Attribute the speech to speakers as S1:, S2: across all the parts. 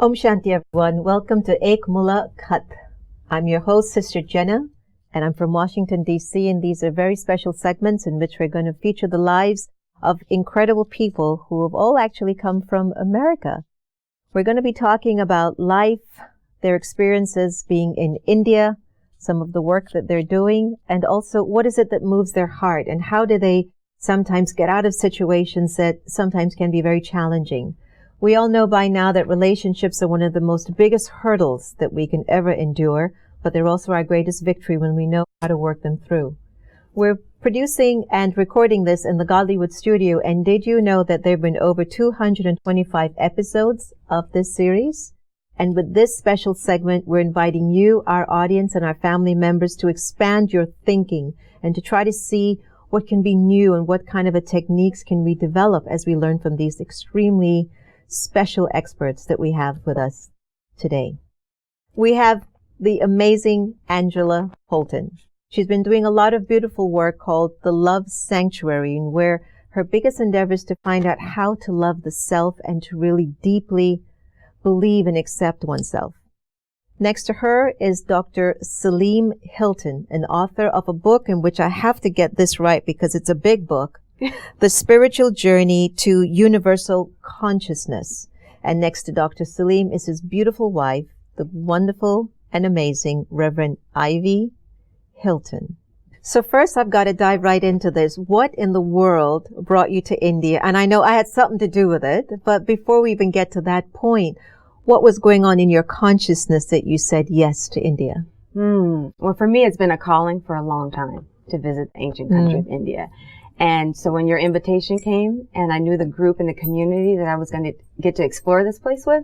S1: Om Shanti, everyone. Welcome to Ek Mulakat. I'm your host, Sister Jenna, and I'm from Washington, D.C., and these are very special segments in which we're going to feature the lives of incredible people who have all actually come from America. We're going to be talking about life, their experiences being in India, some of the work that they're doing, and also what is it that moves their heart, and how do they sometimes get out of situations that sometimes can be very challenging. We all know by now that relationships are one of the most biggest hurdles that we can ever endure, but they're also our greatest victory when we know how to work them through. We're producing and recording this in the Godlywood studio, and did you know that there have been over 225 episodes of this series? And with this special segment, we're inviting you, our audience, and our family members to expand your thinking and to try to see what can be new and what kind of a techniques can we develop as we learn from these extremely special experts that we have with us today. We have the amazing Angela Holton. She's been doing a lot of beautiful work called The Love Sanctuary, where her biggest endeavor is to find out how to love the self and to really deeply believe and accept oneself. Next to her is Dr. Salim Hilton, an author of a book in which I have to get this right because it's a big book, The Spiritual Journey to Universal Consciousness. And next to Dr. Salim is his beautiful wife, the wonderful and amazing Reverend Ivy Hilton. So first I've got to dive right into this. What in the world brought you to India? And I know I had something to do with it, but before we even get to that point, what was going on in your consciousness that you said yes to India?
S2: Well, for me, it's been a calling for a long time to visit the ancient country of India. And so when your invitation came and I knew the group and the community that I was going to get to explore this place with,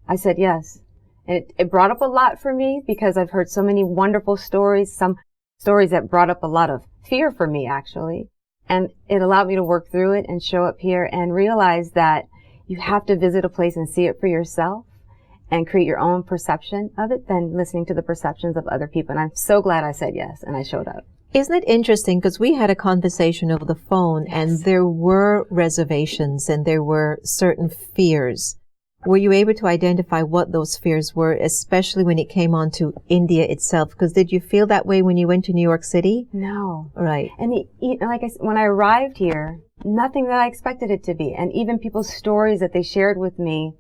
S2: I said yes. And it brought up a lot for me because I've heard so many wonderful stories, some stories that brought up a lot of fear for me, actually. And it allowed me to work through it and show up here and realize that you have to visit a place and see it for yourself and create your own perception of it than listening to the perceptions of other people. And I'm so glad I said yes and I showed up.
S1: Isn't it interesting? Because we had a conversation over the phone and there were reservations and there were certain fears. Were you able to identify what those fears were, especially when it came on to India itself? Because did you feel that way when you went to New York City?
S2: No.
S1: Right.
S2: And like I said, when I arrived here, nothing that I expected it to be. And even people's stories that they shared with me,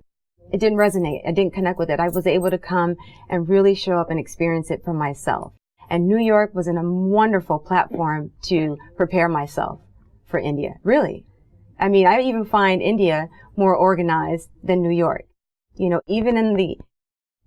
S2: it didn't resonate. I didn't connect with it. I was able to come and really show up and experience it for myself. And New York was a wonderful platform to prepare myself for India. Really. I mean, I even find India more organized than New York. You know, even in the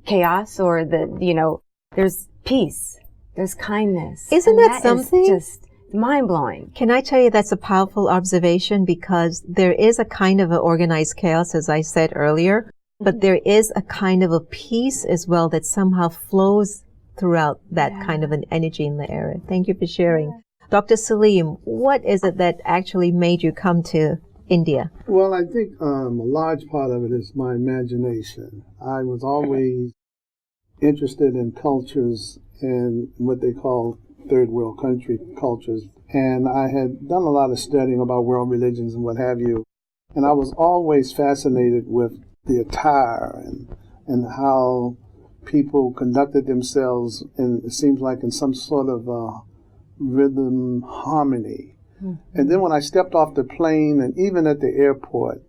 S2: chaos or there's peace, there's kindness.
S1: Isn't that something?
S2: Is just mind-blowing.
S1: Can I tell you that's a powerful observation because there is a kind of an organized chaos, as I said earlier, but there is a kind of a peace as well that somehow flows throughout that kind of an energy in the area. Thank you for sharing. Dr. Salim, what is it that actually made you come to India?
S3: Well, I think a large part of it is my imagination. I was always interested in cultures and what they call third world country cultures. And I had done a lot of studying about world religions and what have you. And I was always fascinated with the attire and how people conducted themselves, and it seems like in some sort of rhythm, harmony. And then when I stepped off the plane and even at the airport,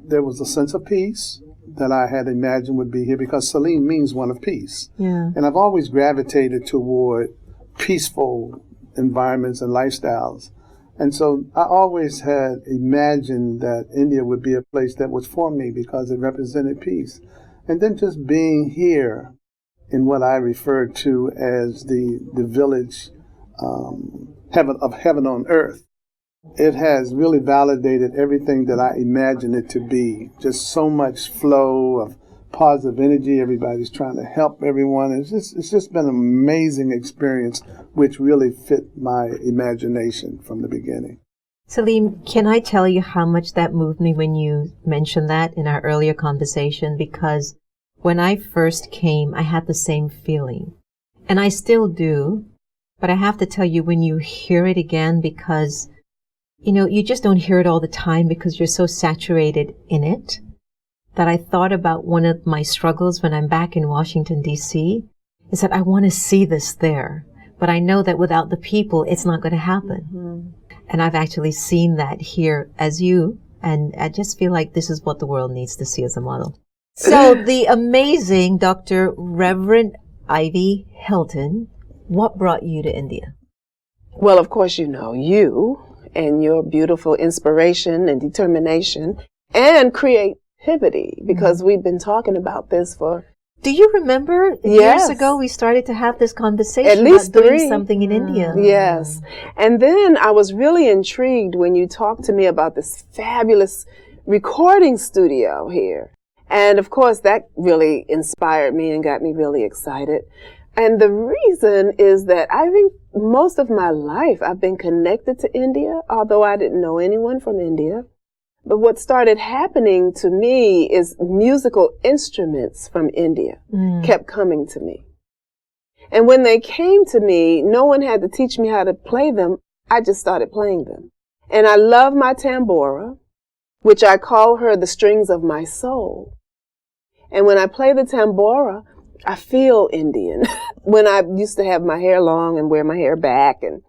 S3: there was a sense of peace that I had imagined would be here because Salim means one of peace.
S1: Yeah.
S3: And I've always gravitated toward peaceful environments and lifestyles. And so I always had imagined that India would be a place that was for me because it represented peace. And then just being here in what I refer to as the village heaven on earth, it has really validated everything that I imagined it to be. Just so much flow of positive energy. Everybody's trying to help everyone. It's just been an amazing experience, which really fit my imagination from the beginning.
S1: Salim, can I tell you how much that moved me when you mentioned that in our earlier conversation? Because when I first came, I had the same feeling. And I still do. But I have to tell you, when you hear it again, because, you know, you just don't hear it all the time because you're so saturated in it. that I thought about one of my struggles when I'm back in Washington, D.C., is that I want to see this there. But I know that without the people, it's not going to happen. Mm-hmm. And I've actually seen that here as you, and I just feel like this is what the world needs to see as a model. So the amazing Dr. Reverend Ivy Hilton, what brought you to India?
S4: Well, of course, you and your beautiful inspiration and determination and creativity, because we've been talking about this for...
S1: Do you remember years ago we started to have this conversation
S4: at least
S1: about doing
S4: 3.
S1: something in India?
S4: Yes. And then I was really intrigued when you talked to me about this fabulous recording studio here. And of course, that really inspired me and got me really excited. And the reason is that I think most of my life I've been connected to India, although I didn't know anyone from India. But what started happening to me is musical instruments from India kept coming to me. And when they came to me, no one had to teach me how to play them. I just started playing them. And I love my tambora, which I call her the strings of my soul. And when I play the tambora, I feel Indian. When I used to have my hair long and wear my hair back and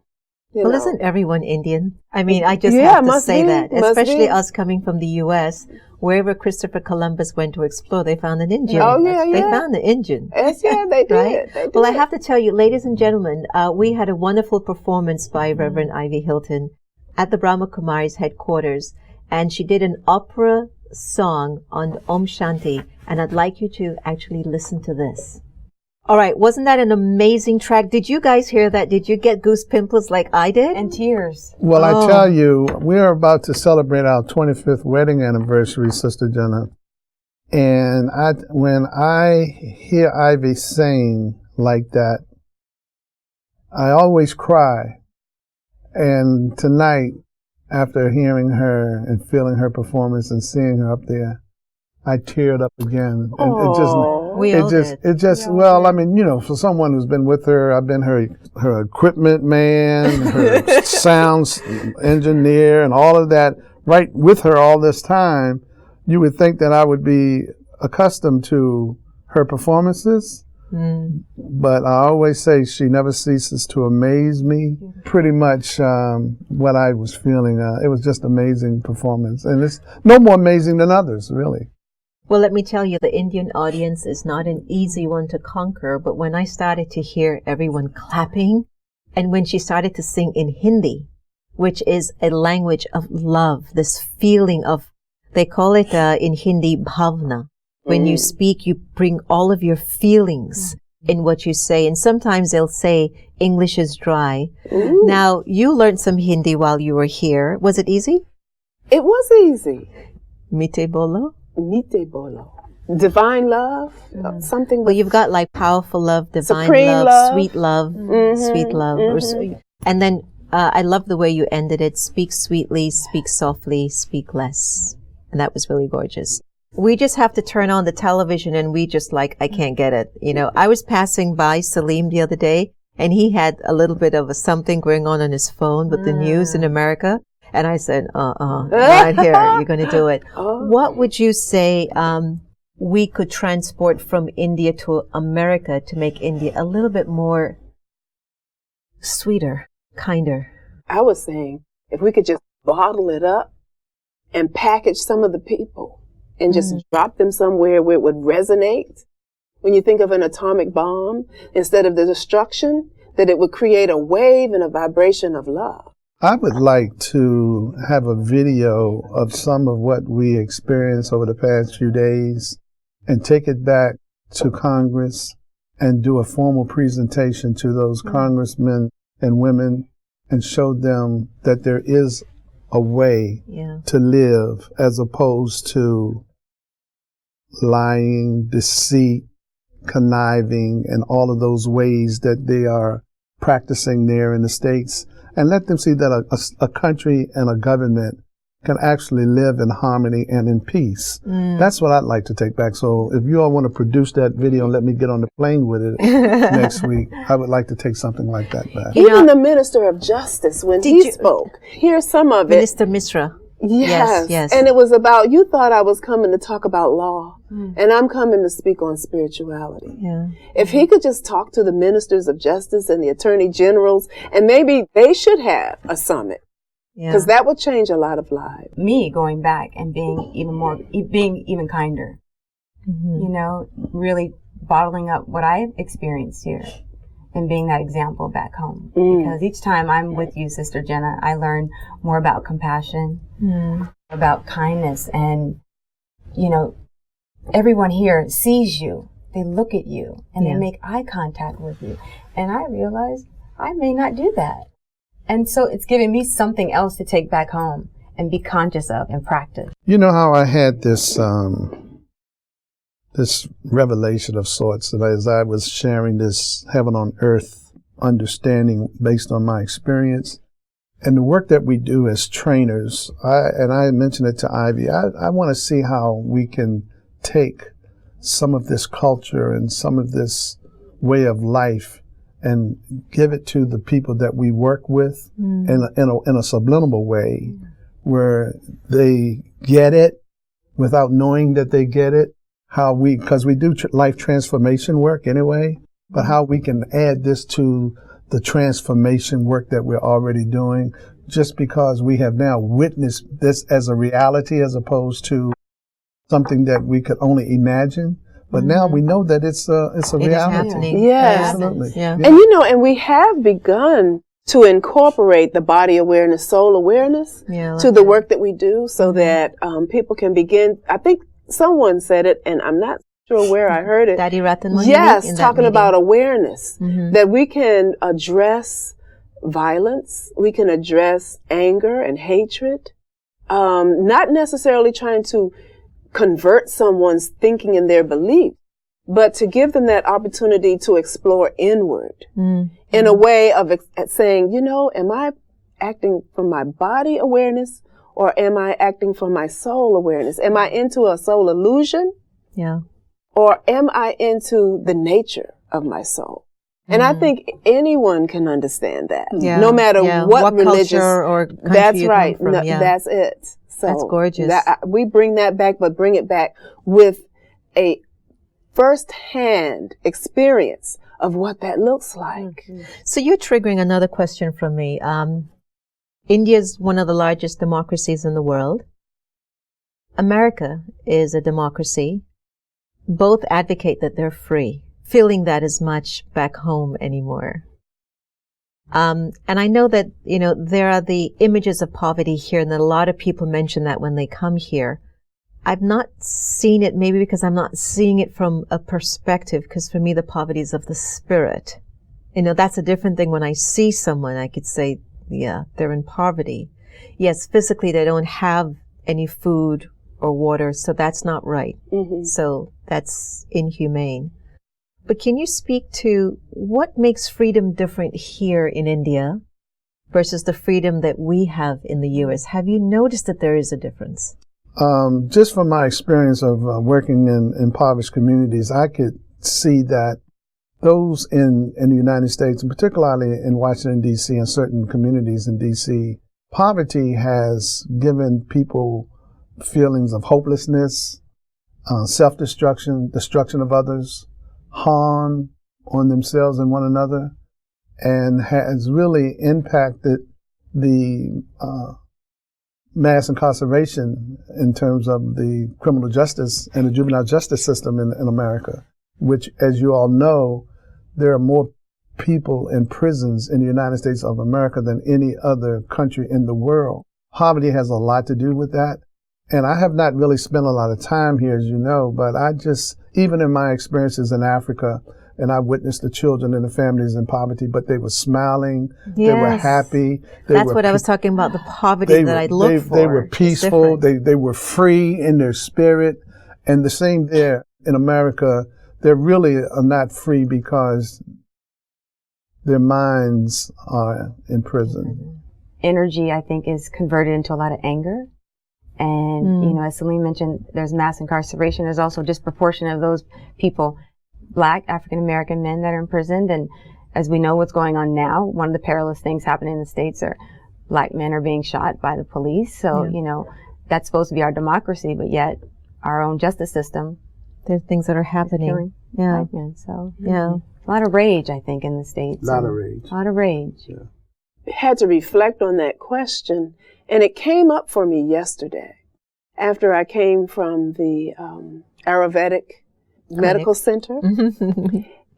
S1: well, isn't everyone Indian? I mean, I just have to say that, especially us coming from the U.S., wherever Christopher Columbus went to explore, they found an Indian.
S4: Oh, yeah,
S1: They found an Indian.
S4: Yes, yeah, they did.
S1: Right?
S4: They did.
S1: Well, I have to tell you, ladies and gentlemen, we had a wonderful performance by Reverend Ivy Hilton at the Brahma Kumari's headquarters, and she did an opera song on Om Shanti, and I'd like you to actually listen to this. All right, wasn't that an amazing track? Did you guys hear that? Did you get goose pimples like I did?
S2: And tears.
S3: Well, I tell you, we're about to celebrate our 25th wedding anniversary, Sister Jenna. And when I hear Ivy sing like that, I always cry. And tonight, after hearing her and feeling her performance and seeing her up there, I teared up again. Well, I mean, for someone who's been with her, I've been her equipment man, her sound engineer, and all of that, right with her all this time. You would think that I would be accustomed to her performances. But I always say she never ceases to amaze me. Pretty much what I was feeling, it was just amazing performance. And it's no more amazing than others, really.
S1: Well, let me tell you, the Indian audience is not an easy one to conquer, but when I started to hear everyone clapping, and when she started to sing in Hindi, which is a language of love, this feeling of, they call it in Hindi, bhavna. When you speak, you bring all of your feelings in what you say, and sometimes they'll say English is dry. Now, you learned some Hindi while you were here. Was it easy?
S4: It was easy.
S1: Mite bolo?
S4: Mite bolo. Divine love, something.
S1: Well, you've got like powerful love, divine
S4: love,
S1: sweet love, sweet love. And then I love the way you ended it. Speak sweetly, speak softly, speak less. And that was really gorgeous. We just have to turn on the television and we just I can't get it. I was passing by Salim the other day and he had a little bit of something going on his phone with the news in America. And I said, right here, you're going to do it. What would you say we could transport from India to America to make India a little bit more sweeter, kinder?
S4: I was saying, if we could just bottle it up and package some of the people and just drop them somewhere where it would resonate. When you think of an atomic bomb, instead of the destruction, that it would create a wave and a vibration of love.
S3: I would like to have a video of some of what we experienced over the past few days and take it back to Congress and do a formal presentation to those congressmen and women and show them that there is a way to live as opposed to lying, deceit, conniving, and all of those ways that they are practicing there in the States. And let them see that a country and a government can actually live in harmony and in peace. That's what I'd like to take back. So if you all want to produce that video and let me get on the plane with it next week, I would like to take something like that back.
S4: Even the Minister of Justice, when he spoke, here's some of it.
S1: Minister Mishra.
S4: Yes.
S1: Yes.
S4: And it was about, you thought I was coming to talk about law, and I'm coming to speak on spirituality.
S1: Yeah.
S4: If he could just talk to the ministers of justice and the attorney generals, and maybe they should have a summit, because that would change a lot of lives.
S2: Me going back and being even kinder, you know, really bottling up what I experienced here and being that example back home. Because each time I'm with you, Sister Jenna, I learn more about compassion, about kindness, and, you know, everyone here sees you. They look at you and they make eye contact with you. And I realize I may not do that. And so it's giving me something else to take back home and be conscious of and practice.
S3: You know how I had this this revelation of sorts that as I was sharing this heaven on earth understanding based on my experience and the work that we do as trainers, I mentioned it to Ivy, I want to see how we can take some of this culture and some of this way of life and give it to the people that we work with in a subliminal way where they get it without knowing that they get it. Because we do life transformation work anyway, but how we can add this to the transformation work that we're already doing, just because we have now witnessed this as a reality as opposed to something that we could only imagine. But now we know that it's a reality.
S4: Yes.
S3: Absolutely.
S1: Yeah.
S4: And you know, and we have begun to incorporate the body awareness, soul awareness to the work that we do so that people can begin. I think someone said it, and I'm not sure where I heard it.
S1: Daddy Ratan,
S4: yes, talking about awareness, that we can address violence, we can address anger and hatred, not necessarily trying to convert someone's thinking and their belief, but to give them that opportunity to explore inward in a way of saying, you know, am I acting from my body awareness or am I acting from my soul awareness? Am I into a soul illusion?
S1: Yeah.
S4: Or am I into the nature of my soul? And I think anyone can understand that, no matter what religious
S1: or country
S4: that's
S1: you
S4: right.
S1: come from.
S4: That's it. So
S1: that's gorgeous.
S4: We bring that back, but bring it back with a first-hand experience of what that looks like.
S1: So you're triggering another question from me. India is one of the largest democracies in the world. America is a democracy. Both advocate that they're free, feeling that as much back home anymore. And I know that, you know, there are the images of poverty here, and that a lot of people mention that when they come here. I've not seen it, maybe because I'm not seeing it from a perspective, because for me the poverty is of the spirit. You know, that's a different thing. When I see someone, I could say, yeah, they're in poverty. Yes, physically they don't have any food or water, so that's not right. So that's inhumane. But can you speak to what makes freedom different here in India versus the freedom that we have in the U.S.? Have you noticed that there is a difference?
S3: Just from my experience of working in impoverished communities, I could see that those in the United States, and particularly in Washington, D.C., and certain communities in D.C., poverty has given people feelings of hopelessness, self-destruction, destruction of others, harm on themselves and one another, and has really impacted the mass incarceration in terms of the criminal justice and the juvenile justice system in America, which, as you all know, there are more people in prisons in the United States of America than any other country in the world. Poverty has a lot to do with that. And I have not really spent a lot of time here, as you know, but I just, even in my experiences in Africa, and I witnessed the children and the families in poverty, but they were smiling, they were happy.
S1: That's what I was talking about, the poverty that I look for.
S3: They were peaceful, they were free in their spirit. And the same there in America, they really are not free because their minds are in prison.
S2: Energy, I think, is converted into a lot of anger. And, you know, as Celine mentioned, there's mass incarceration. There's also disproportion of those people, Black, African-American men that are imprisoned. And as we know what's going on now, one of the perilous things happening in the States are black men are being shot by the police. So,
S1: Yeah.
S2: you know, that's supposed to be our democracy, but yet our own justice system
S1: There's things that are
S2: is
S1: happening.
S2: killing
S1: Yeah.
S2: black men. So,
S1: Yeah.
S2: a lot of rage, I think, in the States.
S3: A lot
S2: and
S3: of rage.
S2: A lot of rage.
S3: Yeah.
S4: Had to reflect on that question, and it came up for me yesterday after I came from the Ayurvedic Medical Center,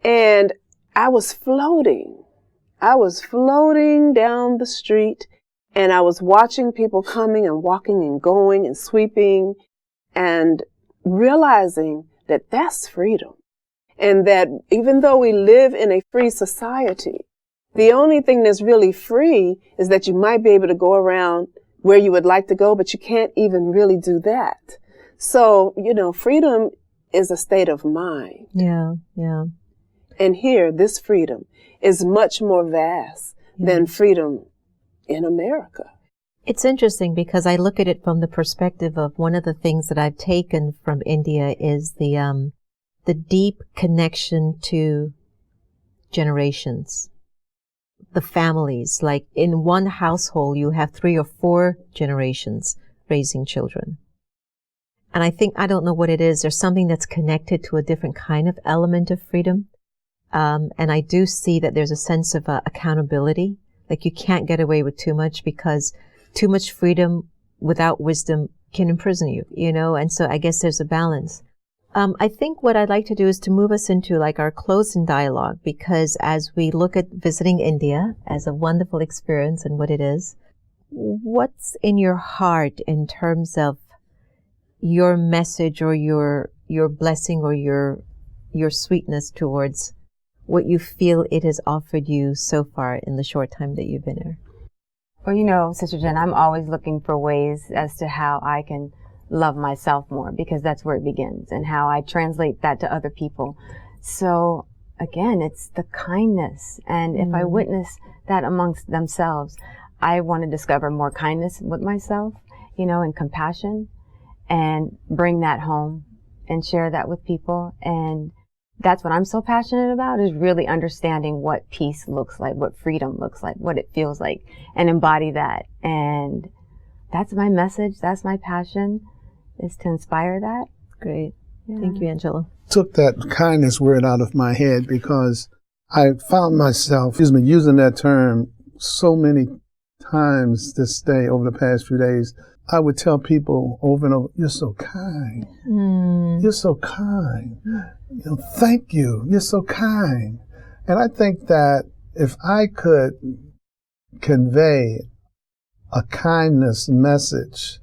S4: and I was floating. I was floating down the street, and I was watching people coming and walking and going and sweeping, and realizing that that's freedom. And that even though we live in a free society, the only thing that's really free is that you might be able to go around where you would like to go, but you can't even really do that. So, you know, freedom is a state of mind.
S1: Yeah. Yeah.
S4: And here, this freedom is much more vast than freedom in America.
S1: It's interesting because I look at it from the perspective of one of the things that I've taken from India is the deep connection to generations, the families. Like in one household, you have 3 or 4 generations raising children. And I think, I don't know what it is, there's something that's connected to a different kind of element of freedom. And I do see that there's a sense of accountability. Like you can't get away with too much because too much freedom without wisdom can imprison you, you know? And so I guess there's a balance. I think what I'd like to do is to move us into like our closing dialogue, because as we look at visiting India as a wonderful experience and what it is, what's in your heart in terms of your message or your blessing or your sweetness towards what you feel it has offered you so far in the short time that you've been there?
S2: Well, you know, Sister Jen, I'm always looking for ways as to how I can love myself more, because that's where it begins, and how I translate that to other people. So again, it's the kindness. And if I witness that amongst themselves, I want to discover more kindness with myself, you know, and compassion, and bring that home and share that with people. And that's what I'm so passionate about, is really understanding what peace looks like, what freedom looks like, what it feels like, and embody that. And that's my message. That's my passion, is to inspire that.
S1: Great.
S2: Yeah.
S1: Thank you, Angela.
S3: Took that kindness word out of my head because I found myself, using that term so many times this day over the past few days. I would tell people over and over, "You're so kind. You're so kind. You know, thank you. You're so kind." And I think that if I could convey a kindness message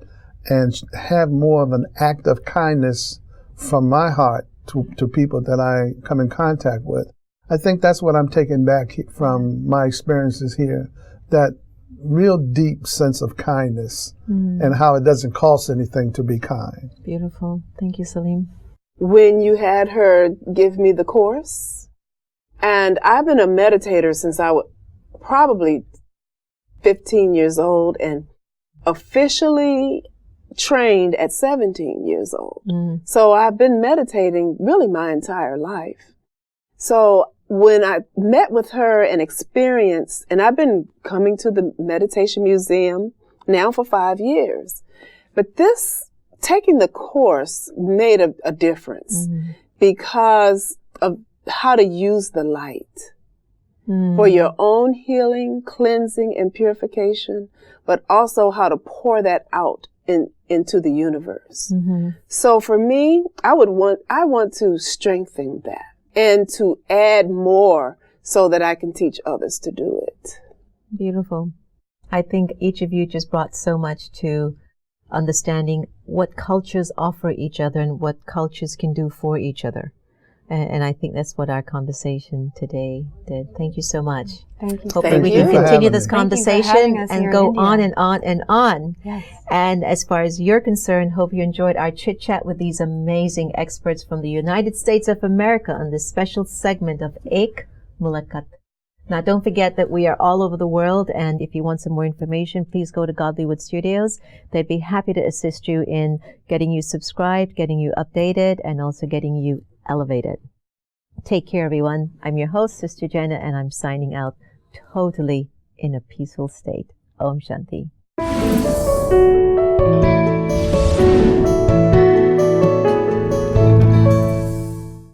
S3: and have more of an act of kindness from my heart to people that I come in contact with, I think that's what I'm taking back from my experiences here, that real deep sense of kindness and how it doesn't cost anything to be kind.
S1: Beautiful. Thank you, Salim.
S4: When you had her give me the course, and I've been a meditator since I was probably 15 years old, and officially trained at 17 years old. So I've been meditating really my entire life. So when I met with her and experienced, and I've been coming to the Meditation Museum now for 5 years, but taking the course made a difference because of how to use the light for your own healing, cleansing, and purification, but also how to pour that out into the universe. So for me, I want to strengthen that and to add more so that I can teach others to do it.
S1: Beautiful. I think each of you just brought so much to understanding what cultures offer each other and what cultures can do for each other. And I think that's what our conversation today did. Thank you so much.
S2: Thank you.
S1: Hopefully we
S4: Thank
S1: can
S4: you.
S1: continue this
S2: Thank you for
S1: conversation
S2: having us here
S1: and
S2: in
S1: go
S2: India.
S1: on and on and on.
S2: Yes.
S1: And as far as you're concerned, hope you enjoyed our chit chat with these amazing experts from the United States of America on this special segment of Ek Mulakat. Now, don't forget that we are all over the world, and if you want some more information, please go to Godlywood Studios. They'd be happy to assist you in getting you subscribed, getting you updated, and also getting you elevated. Take care, everyone. I'm your host, Sister Jenna, and I'm signing out totally in a peaceful state. Om Shanti.